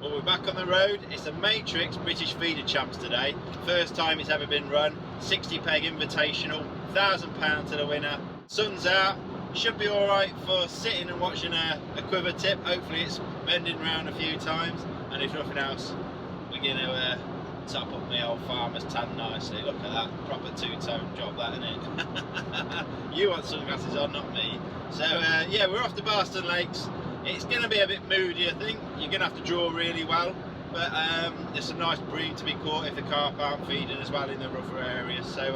Well, we're back on the road. It's the Matrix British Feeder Champs today. First time it's ever been run. 60 peg invitational, £1,000 to the winner. Sun's out, should be alright for sitting and watching a quiver tip. Hopefully it's bending round a few times, and if nothing else, we're going to top up my old farmer's tan nicely. Look at that, proper two-tone job that, isn't it? You want sunglasses on, not me. So yeah, we're off to Barston Lakes. It's going to be a bit moody, I think. You're going to have to draw really well, but there's some nice bream to be caught if the carp aren't feeding as well in the rougher areas. So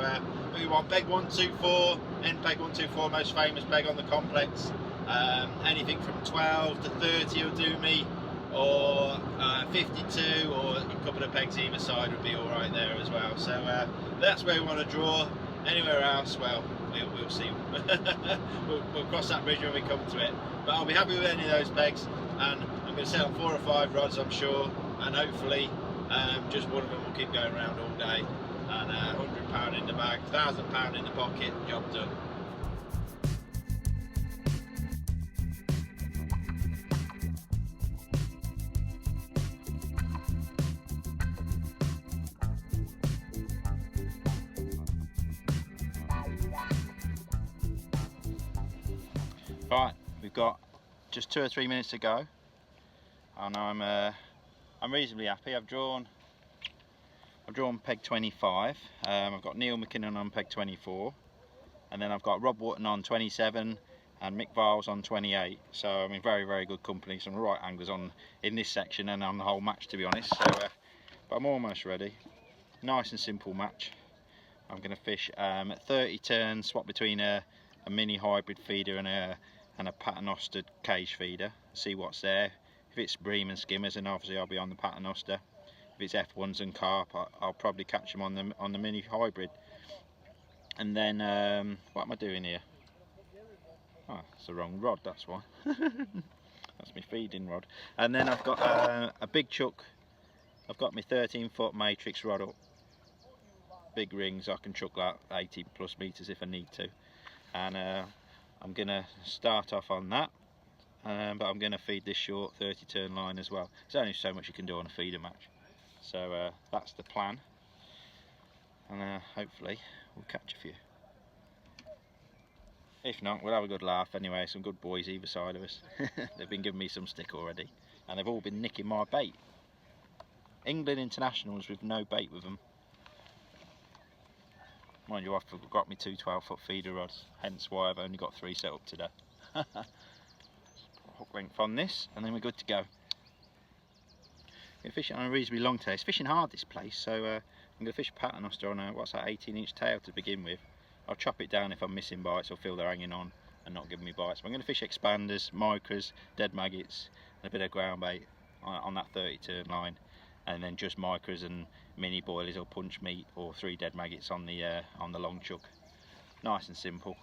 we want peg 124, end peg 124, most famous peg on the complex. Anything from 12 to 30 will do me, or 52, or a couple of pegs either side would be all right there as well. So that's where we want to draw. Anywhere else, well, we'll see. we'll cross that bridge when we come to it. But I'll be happy with any of those pegs, and I'm going to set up 4 or 5 rods, I'm sure, and hopefully just one of them will keep going around all day. And £100 in the bag, £1,000 in the pocket, job done. Right, we've got just 2 or 3 minutes to go, and I'm reasonably happy. I've drawn peg 25. I've got Neil McKinnon on peg 24, and then I've got Rob Wootton on 27 and Mick Vials on 28. So I'm in very, very good company. Some right anglers on in this section and on the whole match, to be honest. So, but I'm almost ready. Nice and simple match. I'm going to fish 30 turns, swap between a mini hybrid feeder and a paternoster cage feeder, see what's there. If it's bream and skimmers, then obviously I'll be on the paternoster. If it's F1s and carp, I'll probably catch them on the mini hybrid. And then what am I doing here? Oh, it's the wrong rod, that's why. That's my feeding rod. And then I've got a big chuck. I've got my 13-foot matrix rod up, big rings. I can chuck that 80 plus meters if I need to. And I'm going to start off on that, but I'm going to feed this short 30 turn line as well. There's only so much you can do on a feeder match. So that's the plan, and hopefully we'll catch a few. If not, we'll have a good laugh anyway. Some good boys either side of us. They've been giving me some stick already, and they've all been nicking my bait. England internationals with no bait with them. Mind you, I've got me 2 12-foot feeder rods, hence why I've only got 3 set up today. Hook length on this, and then we're good to go. We're fishing on a reasonably long tail. It's fishing hard, this place, so I'm going to fish a paternoster on a, what's that, 18-inch tail to begin with. I'll chop it down if I'm missing bites or feel they're hanging on and not giving me bites. But I'm going to fish expanders, micras, dead maggots, and a bit of ground bait on that 30 turn line. And then just micras and mini boilies or punch meat or 3 dead maggots on the long chuck. Nice and simple.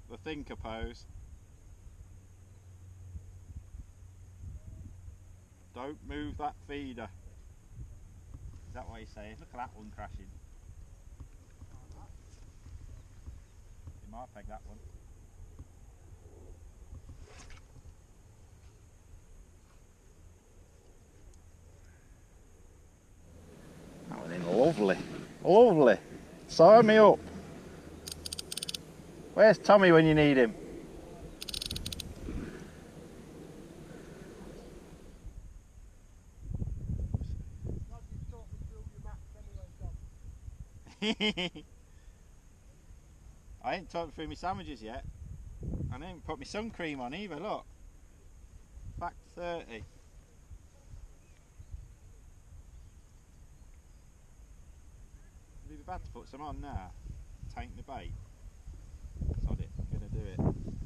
The thinker pose. Don't move that feeder. Is that what he's saying? Look at that one crashing. You might peg that one. That went in lovely. Lovely. Sign me up. Where's Tommy when you need him? I ain't talked through my sandwiches yet. I didn't put my sun cream on either, look. Fact 30. It'd be bad to put some on now. Taint the bait. Sod it, I'm going to do it.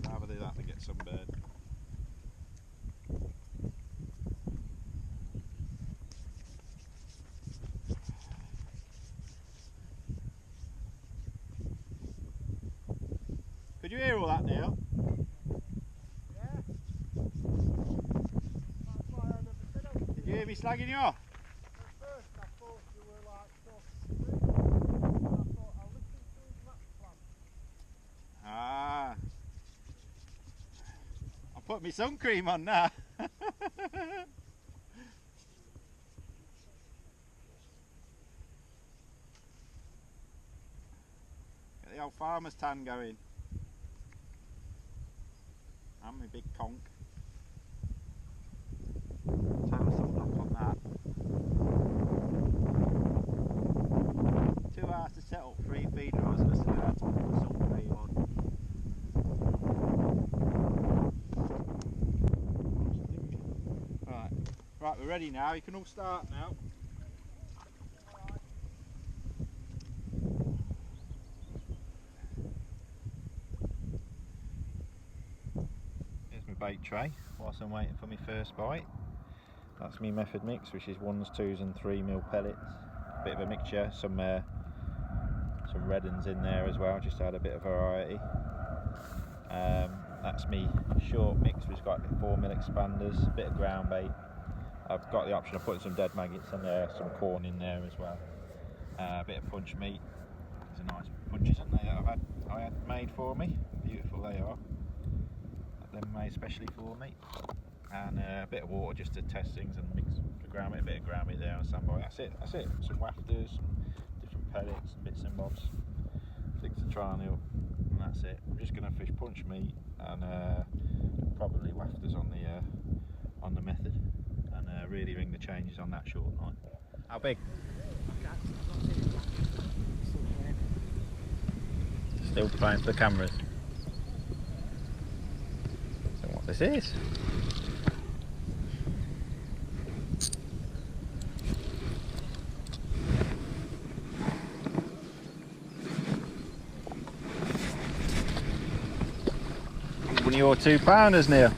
Rather do that than get sunburned. Could you hear all that, Neil? Yeah. That's why I never said anything. Did you hear me slagging you off? At first I thought you were like talking to me. I thought I'll listen to his match plan. Ah. I'll put my sun cream on now. Get the old farmer's tan going. And my big conch. Total sunblock on that. 2 hours to set up 3 feed rows and I still had to put sun cream on. Right, we're ready now. You can all start now. Bait tray whilst I'm waiting for my first bite. That's my method mix, which is 1s, 2s and 3mm pellets. A bit of a mixture, some red uns in there as well, just to add a bit of variety. That's me short mix, which has got 4mm expanders, a bit of ground bait. I've got the option of putting some dead maggots in there, some corn in there as well. A bit of punch meat. These are nice punches in there that I had made for me. Beautiful they are. Them made especially for me, and a bit of water just to test things and mix the ground meat, a bit of ground meat there on standby. That's it. Some wafters, some different pellets, and bits and bobs. Things to try and that's it. I'm just going to fish punch meat and probably wafters on the method, and really ring the changes on that short line. How big? Still playing for the cameras. What this is. One of your 2-pounders, Neil.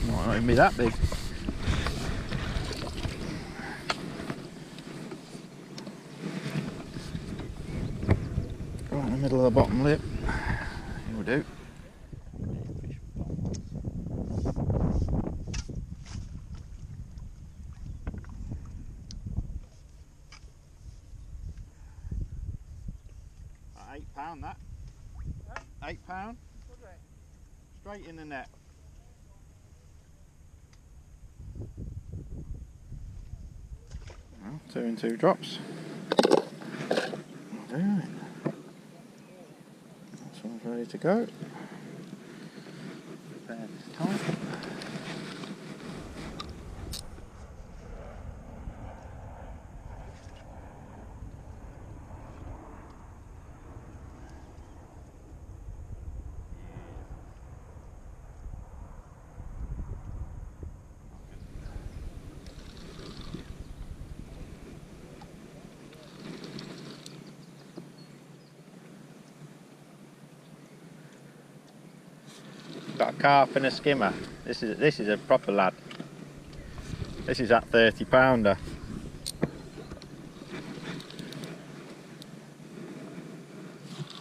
Might not even be that big. Right in the middle of the bottom lip. Will do. £8 that. Yeah. £8. Straight in the net. Well, 2 and 2 drops. I'll do it. This one's ready to go. Prepare this time. Got a carp and a skimmer. This is a proper lad. This is that 30-pounder.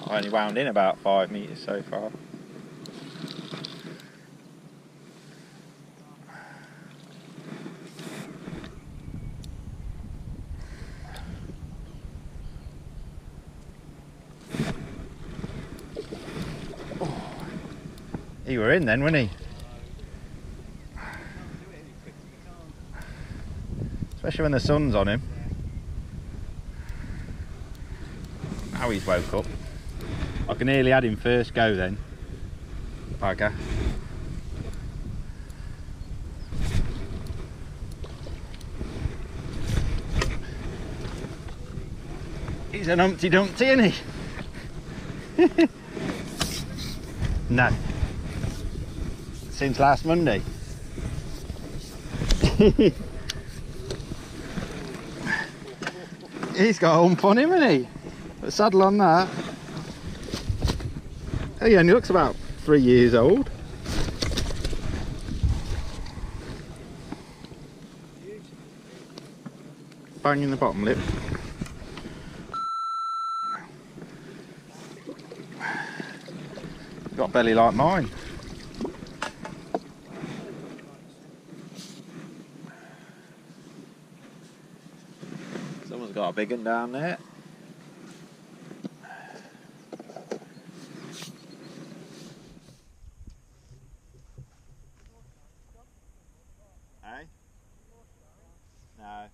I only wound in about 5 metres so far. He were in then, wasn't he? Especially when the sun's on him. how he's woke up. I can nearly had him first go then. Bugger. He's an Humpty Dumpty, isn't he? No. Since last Monday. He's got a hump on him, hasn't he? A saddle on that. He only looks about 3 years old. Banging the bottom lip. Got a belly like mine. Someone's got a big one down there. Hey? No.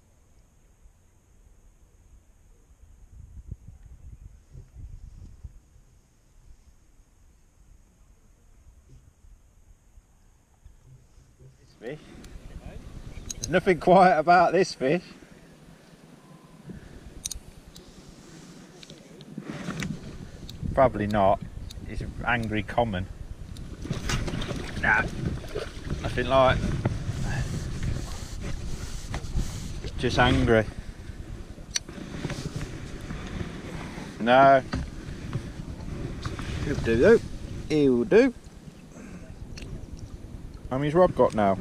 Fish. There's nothing quiet about this fish. Probably not. He's angry common. Nah, nothing like. Just angry. No. He'll do. He'll do. How many's Rob got now?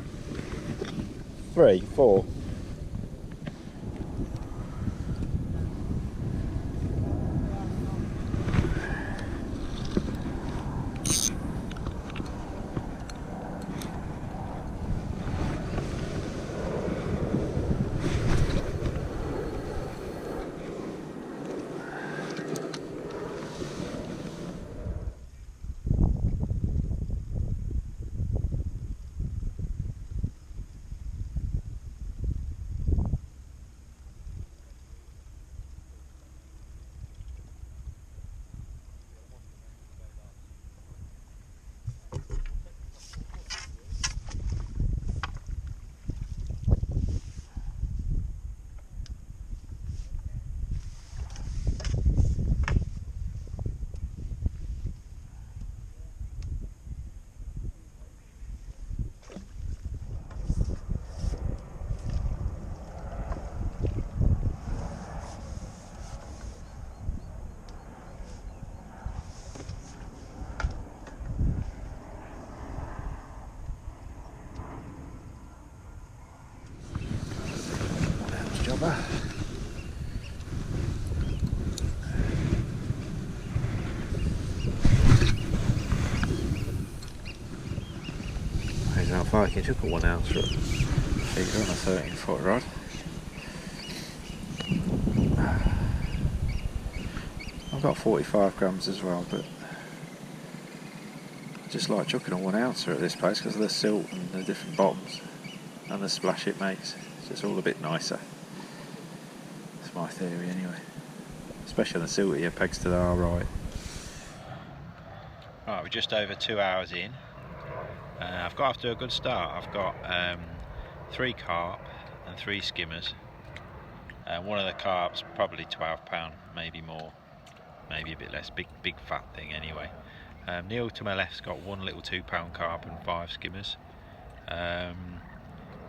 3, 4. Jobber. He's not far, he took a 1 ounce rod. He's on a 13-foot rod. I've got 45 grams as well, but I just like chucking a 1 ouncer at this place because of the silt and the different bottoms and the splash it makes. It's just all a bit nicer. That's my theory anyway. Especially on the silt here, pegs to the right. Right, we're just over 2 hours in. I've got off to a good start. I've got 3 carp and 3 skimmers. One of the carp's probably £12, maybe more, maybe a bit less. Big fat thing anyway. Neil to my left's got 1 little £2 carp and 5 skimmers.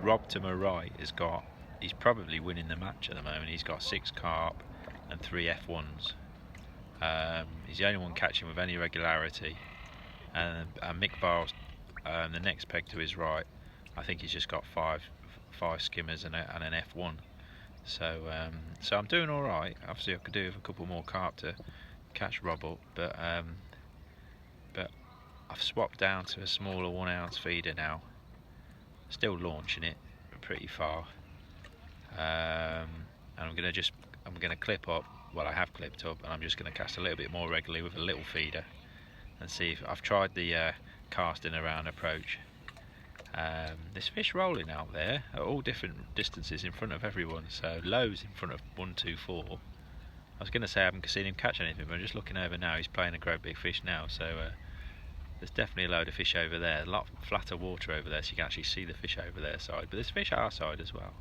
Rob to my right has got, he's probably winning the match at the moment. He's got 6 carp and 3 F1s. He's the only one catching with any regularity. And Mick Vials, the next peg to his right, I think he's just got 5 skimmers and an F1. So I'm doing all right. Obviously, I could do with a couple more carp to catch Rob up, but I've swapped down to a smaller 1 ounce feeder now. Still launching it pretty far, and I'm gonna clip up. Well, I have clipped up, and I'm just gonna cast a little bit more regularly with a little feeder, and see if I've tried the casting around approach. There's fish rolling out there at all different distances in front of everyone. So lows in front of 1, 2, 4, I was going to say I haven't seen him catch anything, but I'm just looking over now. He's playing a great big fish now, so there's definitely a load of fish over there. A lot flatter water over there, so you can actually see the fish over their side. But there's fish our side as well.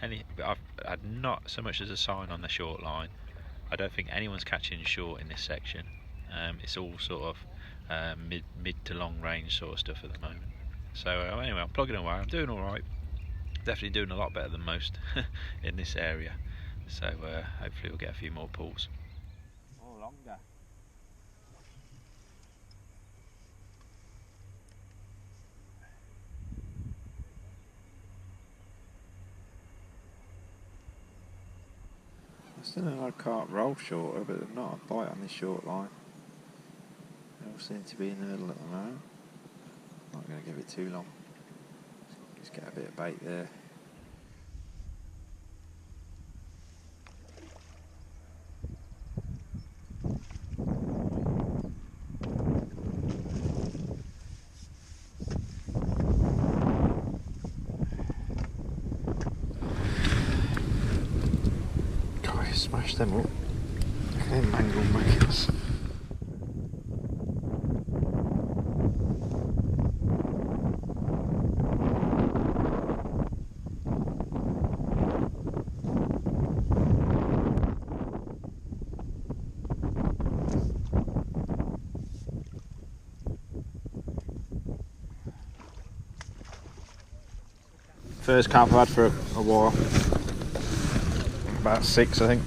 I've had not so much as a sign on the short line. I don't think anyone's catching short in this section. It's all sort of mid to long range sort of stuff at the moment. So anyway, I'm plugging away. I'm doing all right. Definitely doing a lot better than most in this area. So hopefully we'll get a few more pulls. Oh, longer. I still know I can't roll shorter, but there's not a bite on this short line. They all seem to be in the middle at the moment. Not going to give it too long. Just get a bit of bait there. God, smash them up. Look at them mangled muckers. First carp I've had for a while. About 6, I think.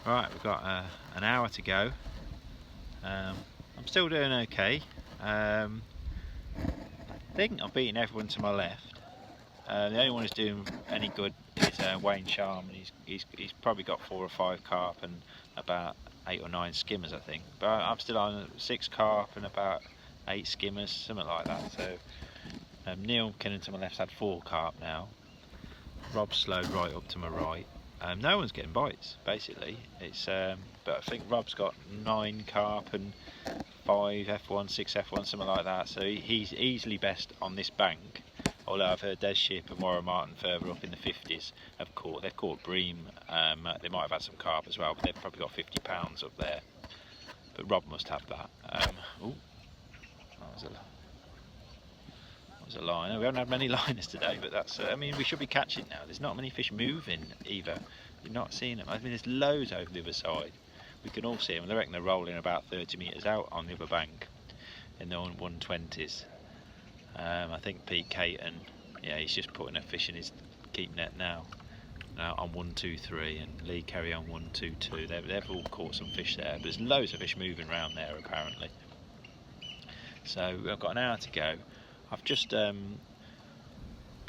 Right, we've got an hour to go. I'm still doing okay. I think I'm beating everyone to my left. The only one who's doing any good is Wayne Sharman. He's probably got 4 or 5 carp and about 8 or 9 skimmers, I think. But I'm still on 6 carp and about 8 skimmers, something like that. So Neil McKinnon to my left's had 4 carp now. Rob's slowed right up to my right. No one's getting bites, basically. It's but I think Rob's got 9 carp and 5 F1, 6 F1, something like that. So he's easily best on this bank. Although I've heard Des Shipp and Warren Martin further up in the 50s they've caught bream. They might have had some carp as well, but they've probably got 50 pounds up there. But Rob must have that. Ooh, that was a liner. We haven't had many liners today, but that's. I mean, we should be catching now. There's not many fish moving either. You're not seeing them. I mean, there's loads over the other side. We can all see them. I reckon they're rolling about 30 metres out on the other bank in the 120s. I think Pete Caton, yeah, he's just putting a fish in his keep net now. On 123, and Lee Carey on 122. They've all caught some fish there, but there's loads of fish moving around there apparently. So I've got an hour to go. I've just put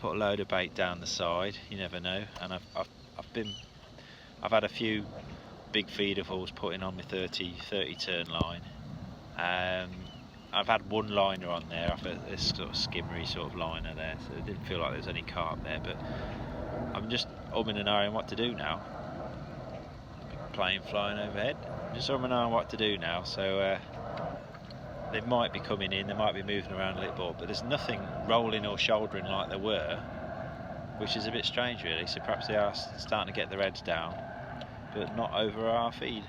a load of bait down the side. You never know, and I've had a few big feeder falls putting on my 30 turn line. I've had one liner on there, I've had this sort of skimmery sort of liner there, so it didn't feel like there was any carp there. But I'm just umming and ahhing what to do now. Big plane flying overhead. Just umming and ahhing what to do now. So. They might be coming in, they might be moving around a little bit, but there's nothing rolling or shouldering like there were, which is a bit strange really. So perhaps they are starting to get their heads down, but not over our feed.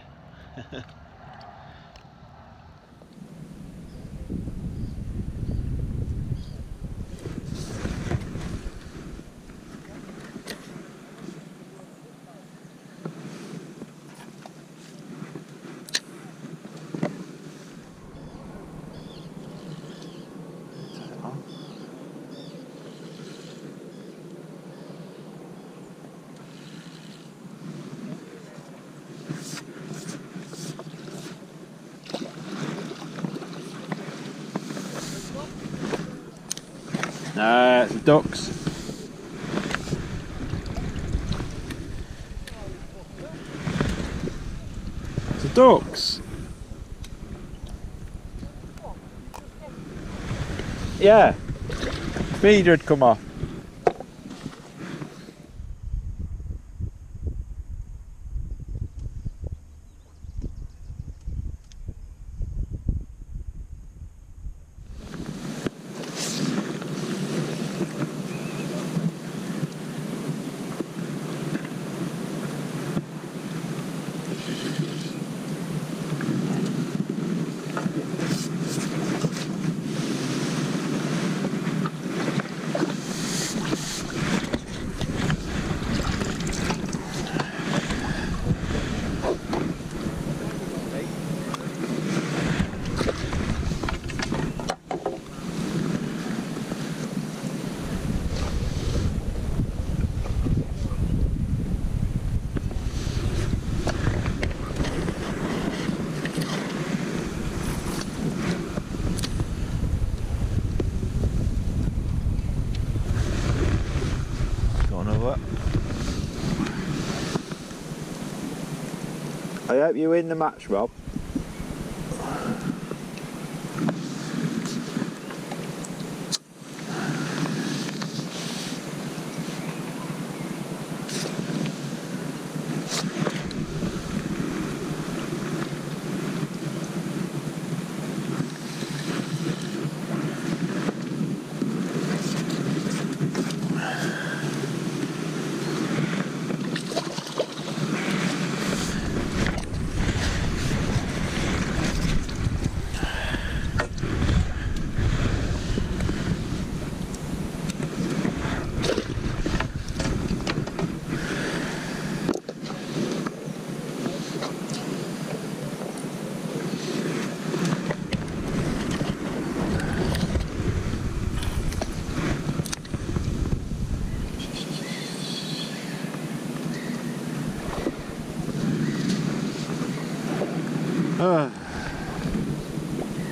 are. No, it's the ducks. It's the ducks. Yeah, feeder had come off. I hope you win the match, Rob.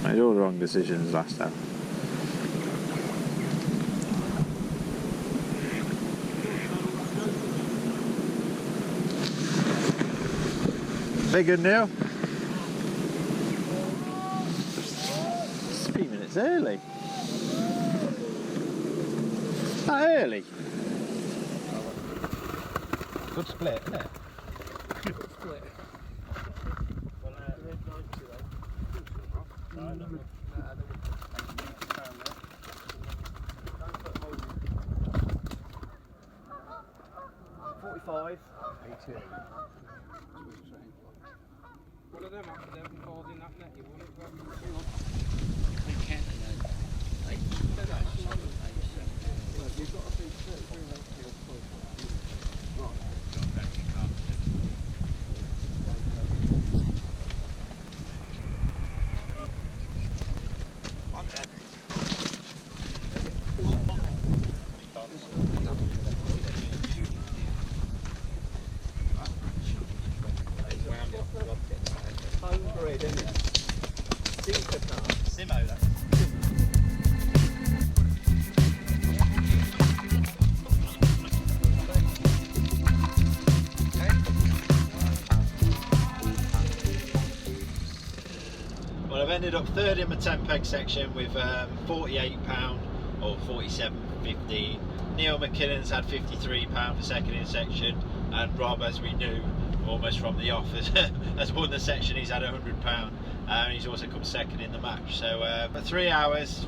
Made all the wrong decisions last time. Big and Neil. 3 minutes early. That early. Good split, isn't it? Good split. One of them after them falls in that net, you want it to have you've got to think Well, I've ended up third in my 10 peg section with £48 or 47.15. Neil McKinnon's had £53 for second in section, and Rob, as we knew almost from the off, has won the section. He's had £100, and he's also come second in the match. So for 3 hours,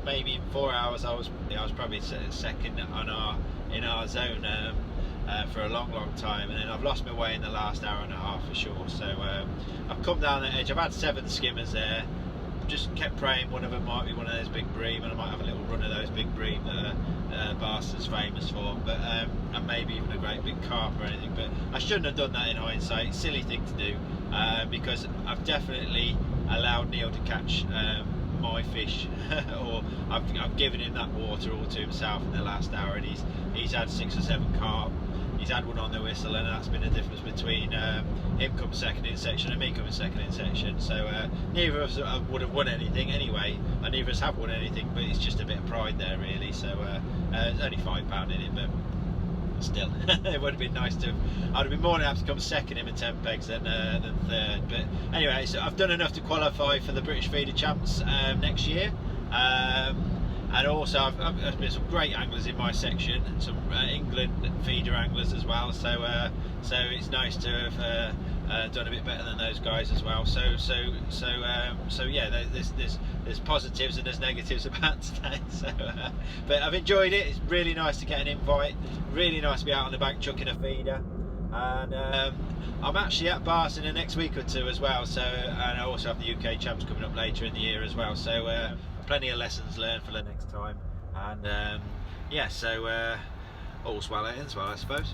maybe 4 hours, I was probably second in our zone for a long time, and then I've lost my way in the last hour and a half for sure. So I've come down the edge. I've had 7 skimmers there. Just kept praying one of them might be one of those big bream, and I might have a little run of those big bream that Barston's famous for, but and maybe even a great big carp or anything. But I shouldn't have done that in hindsight. Silly thing to do, because I've definitely allowed Neil to catch my fish, or I've given him that water all to himself in the last hour, and he's had 6 or 7 carp. He's had one on the whistle, and that's been the difference between him coming second in section and me coming second in section. So neither of us would have won anything anyway, and neither of us have won anything, but it's just a bit of pride there really. So there's only £5 in it, but still, it would have been nice to. I'd have been more than happy to come second in 10 pegs than third. But anyway, so I've done enough to qualify for the British Feeder Champs next year. And also, there's been some great anglers in my section, and some England feeder anglers as well. So it's nice to have done a bit better than those guys as well. So yeah, there's positives and there's negatives about today. So, but I've enjoyed it. It's really nice to get an invite. Really nice to be out on the bank chucking a feeder. And I'm actually at Barston in the next week or two as well. So, and I also have the UK Champs coming up later in the year as well. So. Plenty of lessons learned for the next time, and yeah, so all's well that ends well, I suppose.